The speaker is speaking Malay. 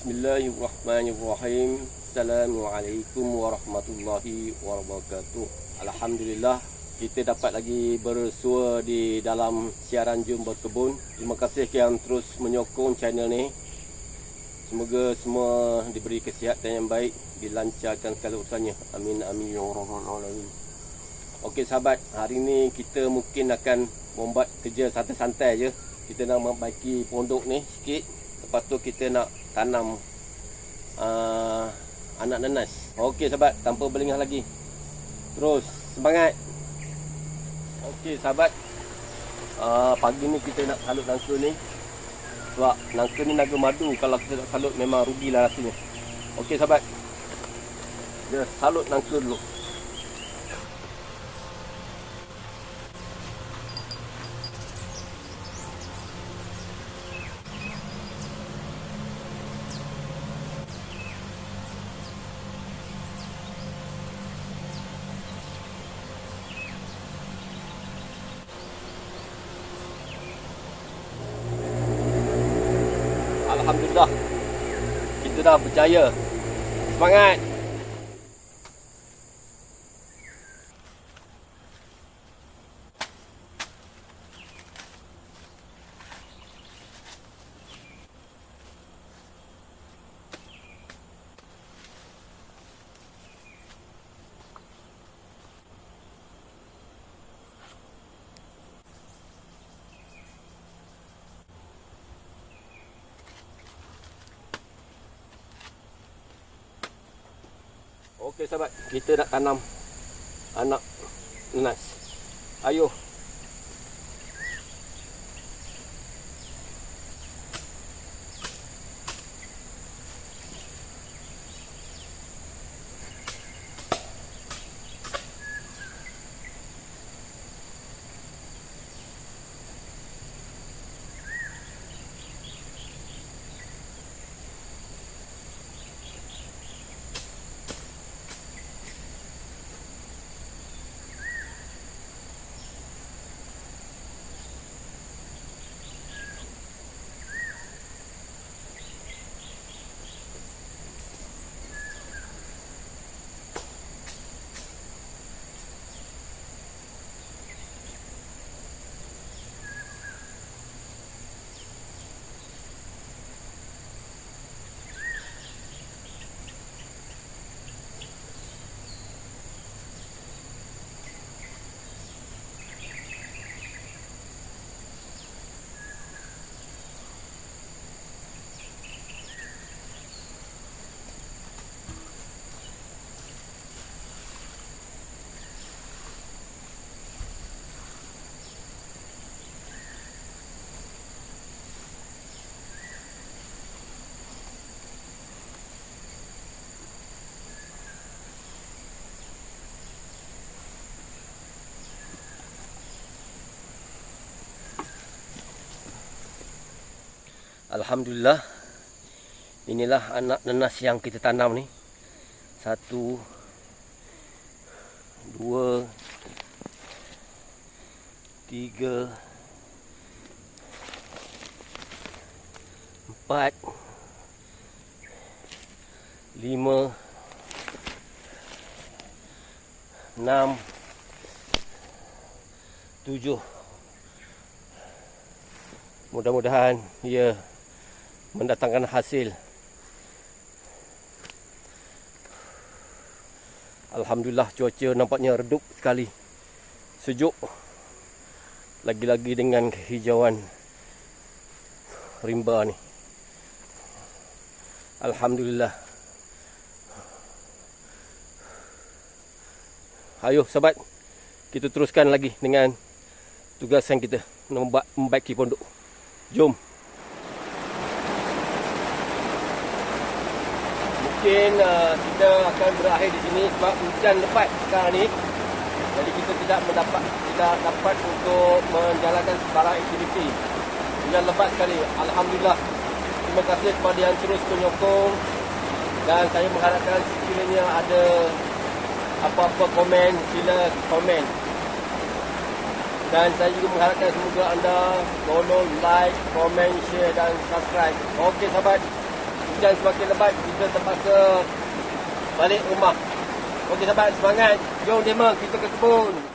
Bismillahirrahmanirrahim. Assalamualaikum warahmatullahi wabarakatuh. Alhamdulillah, kita dapat lagi bersua di dalam siaran Jom Berkebun. Terima kasih yang terus menyokong channel ni. Semoga semua diberi kesihatan yang baik, dilancarkan segala urusannya. Amin amin ya rabbal alamin. Okey sahabat, hari ni kita mungkin akan membuat kerja santai-santai je. Kita nak membaiki pondok ni sikit. Lepas tu kita nak tanam anak nanas. Okey sahabat, tanpa berlengah lagi, terus semangat. Okey sahabat, pagi ni kita nak salut nangka ni. Sebab nangka ni naga madu, kalau kita tak salut memang rugilah rasanya. Okey sahabat, kita salut nangka dulu. Alhamdulillah, kita dah berjaya. Semangat. Okey sahabat, kita nak tanam anak nanas. Ayuh. Alhamdulillah, inilah anak nanas yang kita tanam ni. 1, 2, 3, 4, 5, 6, 7. Mudah-mudahan ia mendatangkan hasil. Alhamdulillah, cuaca nampaknya redup sekali, sejuk. Lagi-lagi dengan kehijauan rimba ni. Alhamdulillah. Ayo sahabat, kita teruskan lagi dengan tugasan kita, membaiki pondok. Jom. Mungkin kita akan berakhir di sini sebab hujan lebat sekarang ni. Jadi kita tidak dapat untuk menjalankan sebarang aktiviti. Hujan lebat sekali. Alhamdulillah. Terima kasih kepada yang terus menyokong. Dan saya mengharapkan sekiranya ada apa-apa komen, sila komen. Dan saya juga mengharapkan semoga anda tolong like, komen, share dan subscribe. Okey sahabat, hujan semakin lebat, kita terpaksa balik rumah. Okey sahabat, semangat. Jom demo kita ke kebun.